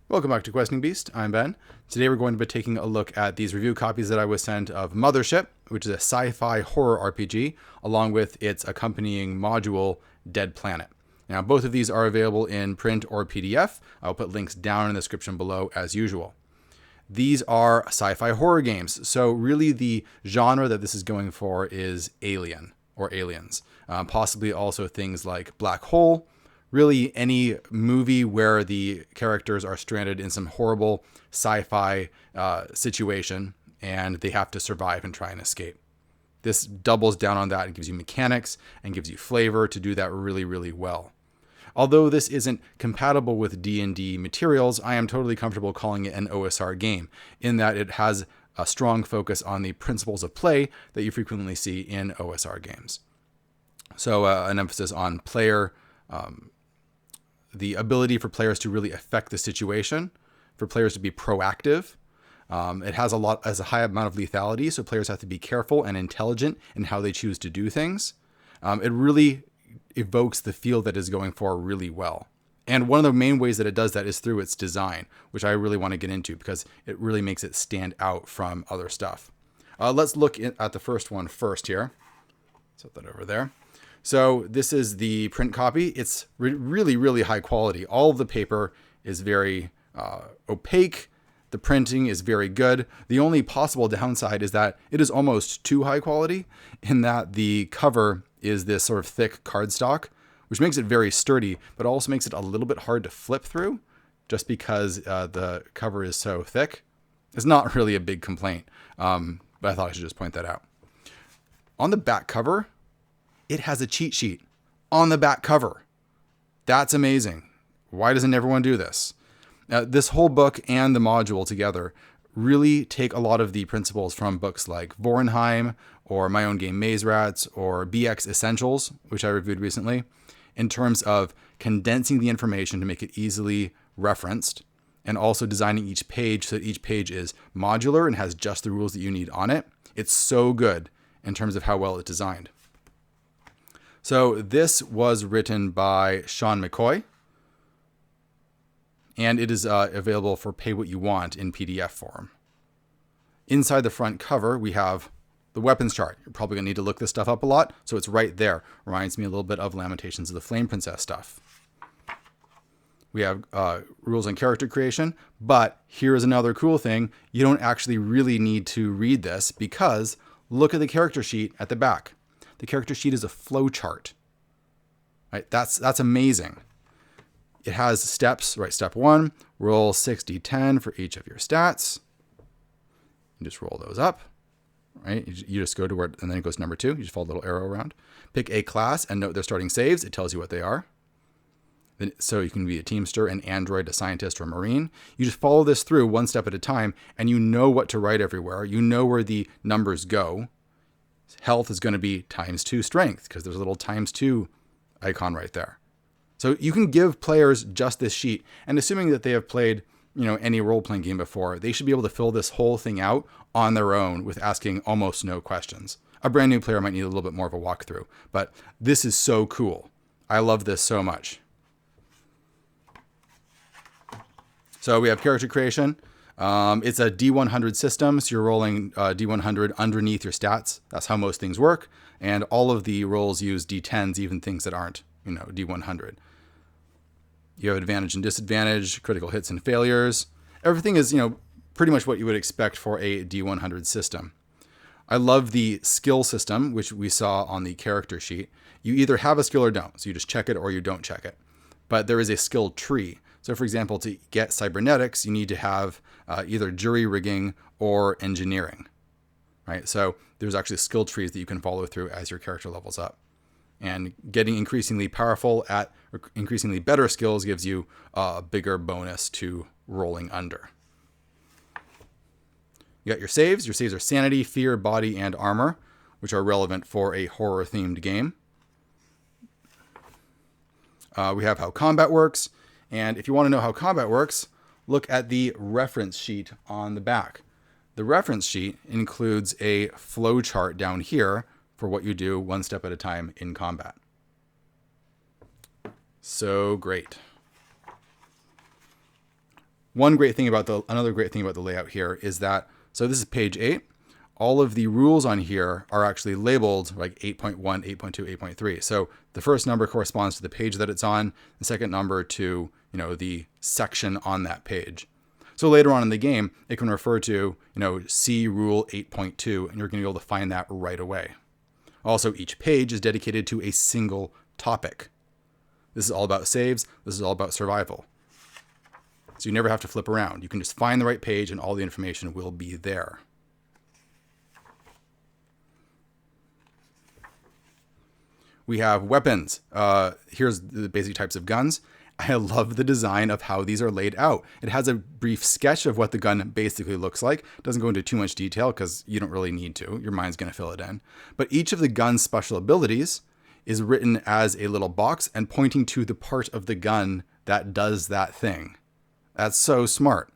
Welcome back to Questing Beast. I'm Ben. Today we're going to be taking a look at these review copies that I was sent of Mothership, which is a sci-fi horror RPG, along with its accompanying module, Dead Planet. Now, both of these are available in print or PDF. I'll put links down in the description below as usual. These are sci-fi horror games, so really the genre that this is going for is alien or aliens. Possibly also things like Black Hole, really any movie where the characters are stranded in some horrible sci-fi situation and they have to survive and try and escape. This doubles down on that and gives you mechanics and gives you flavor to do that really, really well. Although this isn't compatible with D&D materials, I am totally comfortable calling it an OSR game in that it has a strong focus on the principles of play that you frequently see in OSR games. So an emphasis on player, the ability for players to really affect the situation, for players to be proactive. It has a high amount of lethality, so players have to be careful and intelligent in how they choose to do things. It really evokes the feel that is going for really well. And one of the main ways that it does that is through its design, which I really want to get into because it really makes it stand out from other stuff. Let's look at the first one first here. Set that over there. So this is the print copy. It's really, really high quality. All of the paper is very opaque. The printing is very good. The only possible downside is that it is almost too high quality in that the cover is this sort of thick cardstock, which makes it very sturdy, but also makes it a little bit hard to flip through just because the cover is so thick. It's not really a big complaint, but I thought I should just point that out. On the back cover, it has a cheat sheet on the back cover. That's amazing. Why doesn't everyone do this? This whole book and the module together really take a lot of the principles from books like Vorenheim or my own game Maze Rats or BX Essentials, which I reviewed recently, in terms of condensing the information to make it easily referenced and also designing each page so that each page is modular and has just the rules that you need on it. It's so good in terms of how well it's designed. So this was written by Sean McCoy, and it is available for pay what you want in PDF form. Inside the front cover, we have the weapons chart. You're probably going to need to look this stuff up a lot, so it's right there. Reminds me a little bit of Lamentations of the Flame Princess stuff. We have rules on character creation, but here's another cool thing. You don't actually really need to read this because look at the character sheet at the back. The character sheet is a flow chart. Right? That's amazing. It has steps, right? Step 1, roll 6d10 for each of your stats. You just roll those up, right? You just go to where, and then it goes to number 2. You just follow the little arrow around. Pick a class and note their starting saves. It tells you what they are. Then, so you can be a teamster, an android, a scientist, or a marine. You just follow this through one step at a time, and you know what to write everywhere. You know where the numbers go. Health is going to be ×2 strength because there's a little ×2 icon right there. So you can give players just this sheet, and assuming that they have played, any role-playing game before, they should be able to fill this whole thing out on their own with asking almost no questions. A brand new player might need a little bit more of a walkthrough, but this is so cool. I love this so much. So we have character creation. It's a D100 system, so you're rolling D100 underneath your stats. That's how most things work. And all of the rolls use D10s, even things that aren't, D100. You have advantage and disadvantage, critical hits and failures. Everything is, pretty much what you would expect for a D100 system. I love the skill system, which we saw on the character sheet. You either have a skill or don't, so you just check it or you don't check it. But there is a skill tree. So for example, to get cybernetics, you need to have either jury rigging or engineering, right? So there's actually skill trees that you can follow through as your character levels up. And getting increasingly powerful at or increasingly better skills gives you a bigger bonus to rolling under. You got your saves. Your saves are sanity, fear, body, and armor, which are relevant for a horror-themed game. We have how combat works. And if you want to know how combat works, look at the reference sheet on the back. The reference sheet includes a flow chart down here for what you do one step at a time in combat. So great. Another great thing about the layout here is that, so this is page 8. All of the rules on here are actually labeled like 8.1, 8.2, 8.3. So the first number corresponds to the page that it's on, the second number to, the section on that page. So later on in the game, it can refer to, C rule 8.2, and you're going to be able to find that right away. Also, each page is dedicated to a single topic. This is all about saves. This is all about survival. So you never have to flip around. You can just find the right page and all the information will be there. We have weapons. Here's the basic types of guns. I love the design of how these are laid out. It has a brief sketch of what the gun basically looks like. It doesn't go into too much detail because you don't really need to. Your mind's going to fill it in. But each of the gun's special abilities is written as a little box and pointing to the part of the gun that does that thing. That's so smart.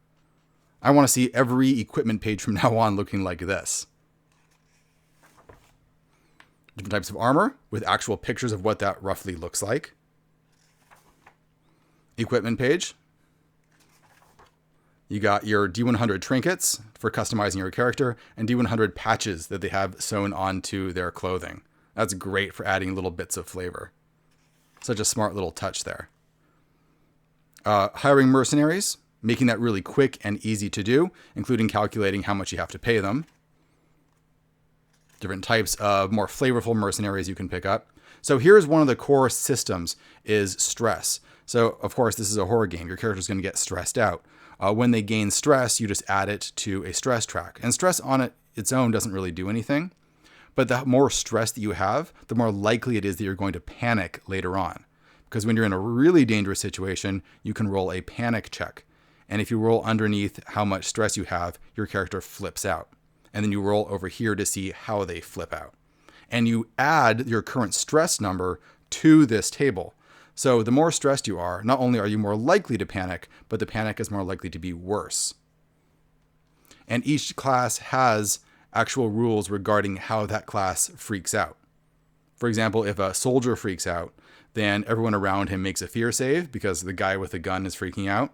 I want to see every equipment page from now on looking like this. Different types of armor with actual pictures of what that roughly looks like. Equipment page. You got your D100 trinkets for customizing your character and D100 patches that they have sewn onto their clothing. That's great for adding little bits of flavor. Such a smart little touch there. Hiring mercenaries, making that really quick and easy to do, including calculating how much you have to pay them. Different types of more flavorful mercenaries you can pick up. So here's one of the core systems is stress. So of course, this is a horror game. Your character is going to get stressed out. When they gain stress, you just add it to a stress track. And stress on its own doesn't really do anything. But the more stress that you have, the more likely it is that you're going to panic later on. Because when you're in a really dangerous situation, you can roll a panic check. And if you roll underneath how much stress you have, your character flips out. And then you roll over here to see how they flip out. And you add your current stress number to this table. So the more stressed you are, not only are you more likely to panic, but the panic is more likely to be worse. And each class has actual rules regarding how that class freaks out. For example, if a soldier freaks out, then everyone around him makes a fear save because the guy with the gun is freaking out.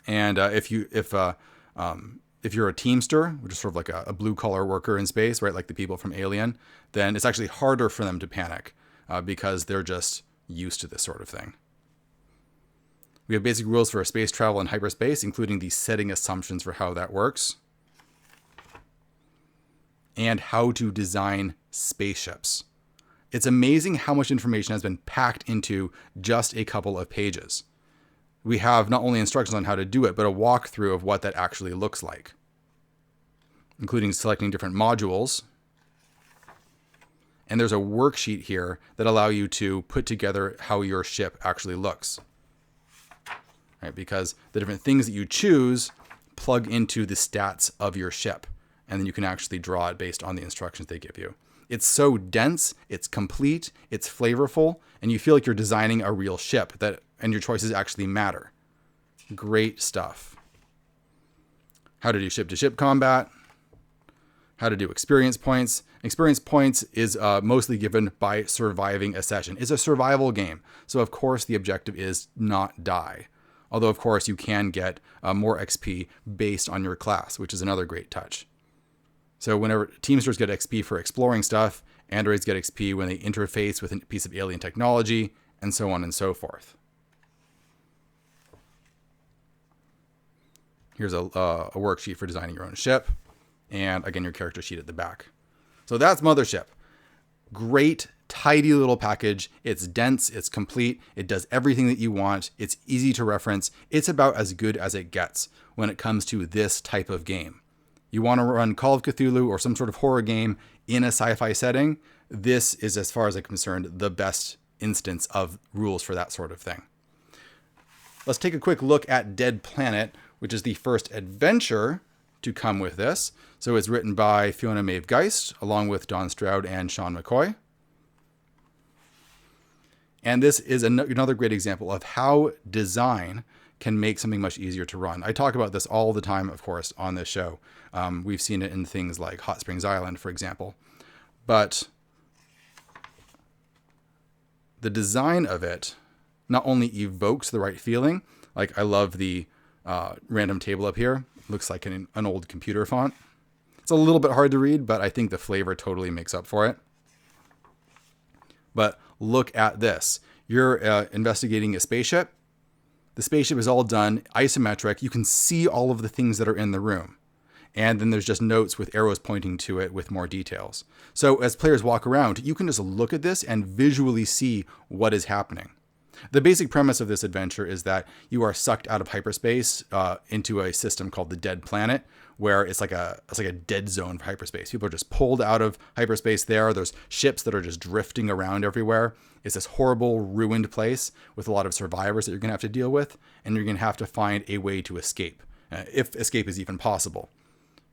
And if you're a teamster, which is sort of like a blue-collar worker in space, right, like the people from Alien, then it's actually harder for them to panic because they're just used to this sort of thing. We have basic rules for space travel and hyperspace, including the setting assumptions for how that works, and how to design spaceships. It's amazing how much information has been packed into just a couple of pages. We have not only instructions on how to do it, but a walkthrough of what that actually looks like, including selecting different modules. And there's a worksheet here that allows you to put together how your ship actually looks. Right? Because the different things that you choose plug into the stats of your ship, and then you can actually draw it based on the instructions they give you. It's so dense, it's complete, it's flavorful, and you feel like you're designing a real ship and your choices actually matter. Great stuff. How to do ship-to-ship combat. How to do experience points. Experience points is mostly given by surviving a session. It's a survival game, so of course the objective is not die. Although of course you can get more XP based on your class, which is another great touch. So whenever Teamsters get XP for exploring stuff, androids get XP when they interface with a piece of alien technology, and so on and so forth. Here's a worksheet for designing your own ship. And again, your character sheet at the back. So that's Mothership. Great, tidy little package. It's dense, it's complete, it does everything that you want, it's easy to reference. It's about as good as it gets when it comes to this type of game. You want to run Call of Cthulhu or some sort of horror game in a sci-fi setting, this is, as far as I'm concerned, the best instance of rules for that sort of thing. Let's take a quick look at Dead Planet, which is the first adventure to come with this. So it's written by Fiona, Maeve, Geist, along with Don Stroud and Sean McCoy. And this is another great example of how design can make something much easier to run. I talk about this all the time, of course, on this show. We've seen it in things like Hot Springs Island, for example. But the design of it not only evokes the right feeling, like I love the random table up here. Looks like an old computer font. It's a little bit hard to read, but I think the flavor totally makes up for it. But look at this. You're investigating a spaceship. The spaceship is all done isometric. You can see all of the things that are in the room. And then there's just notes with arrows pointing to it with more details. So as players walk around, you can just look at this and visually see what is happening. The basic premise of this adventure is that you are sucked out of hyperspace into a system called the Dead Planet, where it's like a dead zone for hyperspace. People are just pulled out of hyperspace there. There's ships that are just drifting around everywhere. It's this horrible, ruined place with a lot of survivors that you're going to have to deal with, and you're going to have to find a way to escape, if escape is even possible,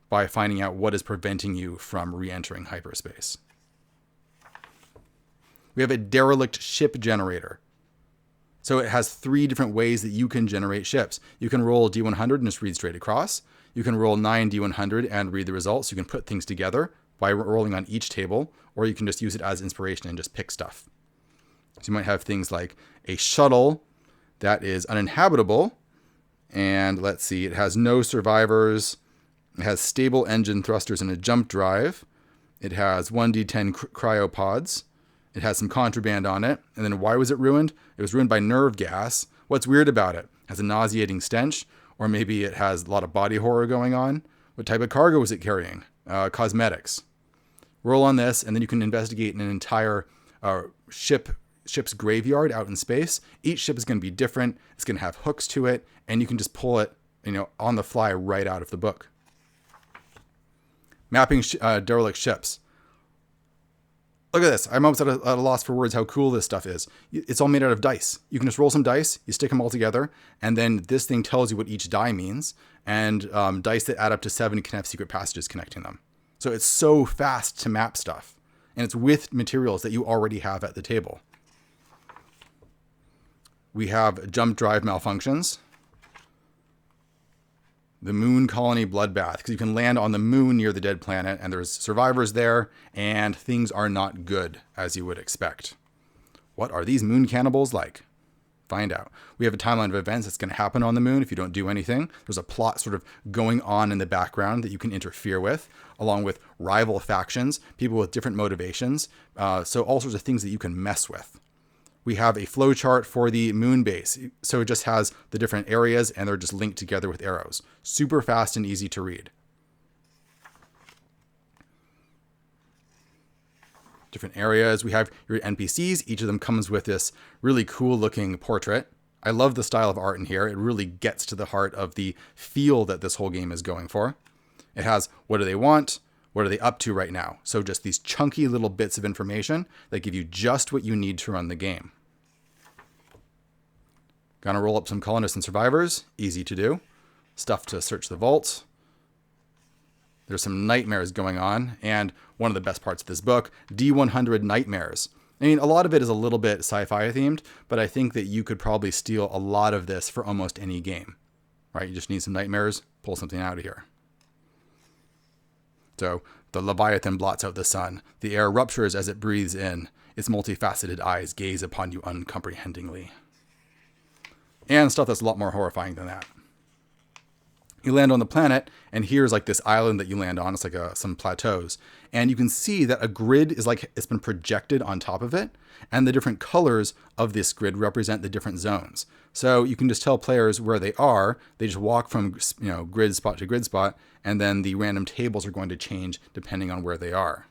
by finding out what is preventing you from re-entering hyperspace. We have a derelict ship generator. So it has 3 different ways that you can generate ships. You can roll D100 and just read straight across. You can roll 9 D100 and read the results. You can put things together by rolling on each table, or you can just use it as inspiration and just pick stuff. So you might have things like a shuttle that is uninhabitable. And let's see, it has no survivors. It has stable engine thrusters and a jump drive. It has 1D10 cryopods. It has some contraband on it. And then why was it ruined? It was ruined by nerve gas. What's weird about it? It has a nauseating stench, or maybe it has a lot of body horror going on. What type of cargo was it carrying? Cosmetics. Roll on this, and then you can investigate an entire ship's graveyard out in space. Each ship is going to be different. It's going to have hooks to it, and you can just pull it, on the fly right out of the book. Mapping derelict ships. Look at this. I'm almost at a loss for words how cool this stuff is. It's all made out of dice. You can just roll some dice, you stick them all together, and then this thing tells you what each die means. And dice that add up to 7 can have secret passages connecting them. So it's so fast to map stuff. And it's with materials that you already have at the table. We have jump drive malfunctions. The moon colony bloodbath, because you can land on the moon near the dead planet, and there's survivors there, and things are not good, as you would expect. What are these moon cannibals like? Find out. We have a timeline of events that's going to happen on the moon if you don't do anything. There's a plot sort of going on in the background that you can interfere with, along with rival factions, people with different motivations, so all sorts of things that you can mess with. We have a flowchart for the moon base. So it just has the different areas and they're just linked together with arrows. Super fast and easy to read. Different areas. We have your NPCs. Each of them comes with this really cool looking portrait. I love the style of art in here. It really gets to the heart of the feel that this whole game is going for. It has what do they want? What are they up to right now? So just these chunky little bits of information that give you just what you need to run the game. Gonna roll up some colonists and survivors. Easy to do. Stuff to search the vault. There's some nightmares going on. And one of the best parts of this book, D100 nightmares. I mean, a lot of it is a little bit sci-fi themed, but I think that you could probably steal a lot of this for almost any game, right? You just need some nightmares, pull something out of here. So the Leviathan blots out the sun. The air ruptures as it breathes in. Its multifaceted eyes gaze upon you uncomprehendingly. And stuff that's a lot more horrifying than that. You land on the planet, and here's like this island that you land on. It's like some plateaus. And you can see that a grid is like it's been projected on top of it. And the different colors of this grid represent the different zones. So you can just tell players where they are. They just walk from grid spot to grid spot. And then the random tables are going to change depending on where they are.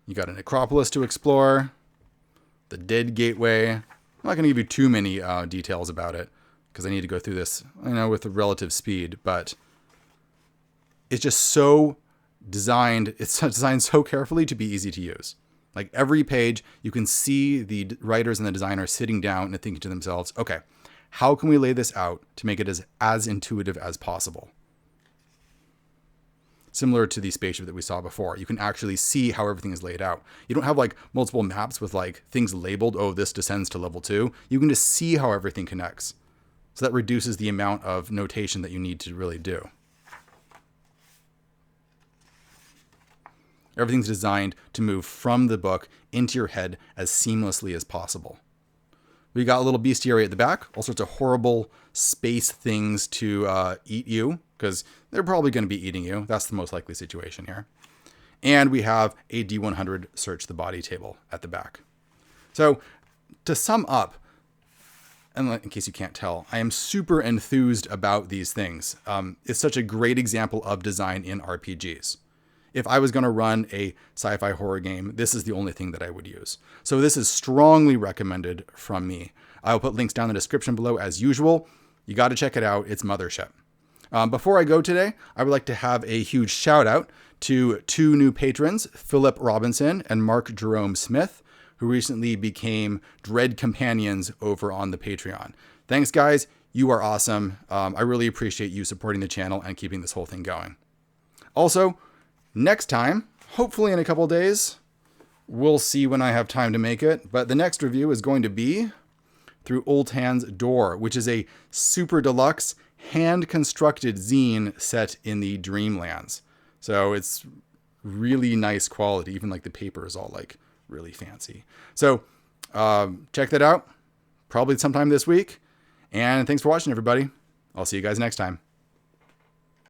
You got a necropolis to explore. The Dead Gateway. I'm not going to give you too many details about it because I need to go through this, with a relative speed. But it's just so designed. It's designed so carefully to be easy to use. Like every page, you can see the writers and the designers sitting down and thinking to themselves, okay, how can we lay this out to make it as intuitive as possible? Similar to the spaceship that we saw before. You can actually see how everything is laid out. You don't have like multiple maps with like things labeled, oh, this descends to level 2. You can just see how everything connects. So that reduces the amount of notation that you need to really do. Everything's designed to move from the book into your head as seamlessly as possible. We got a little bestiary at the back, all sorts of horrible space things to eat you, because they're probably going to be eating you. That's the most likely situation here. And we have a D100 search the body table at the back. So to sum up, and in case you can't tell, I am super enthused about these things. It's such a great example of design in RPGs. If I was going to run a sci-fi horror game, this is the only thing that I would use. So this is strongly recommended from me. I'll put links down in the description below as usual. You got to check it out. It's Mothership. Before I go today, I would like to have a huge shout out to 2 new patrons, Philip Robinson and Mark Jerome Smith, who recently became Dread Companions over on the Patreon. Thanks, guys. You are awesome. I really appreciate you supporting the channel and keeping this whole thing going. Also, next time, hopefully in a couple days, we'll see when I have time to make it, but the next review is going to be Through Old Hands Door, which is a super deluxe, hand-constructed zine set in the Dreamlands. So it's really nice quality, even like the paper is all like really fancy. So check that out, probably sometime this week. And thanks for watching, everybody. I'll see you guys next time.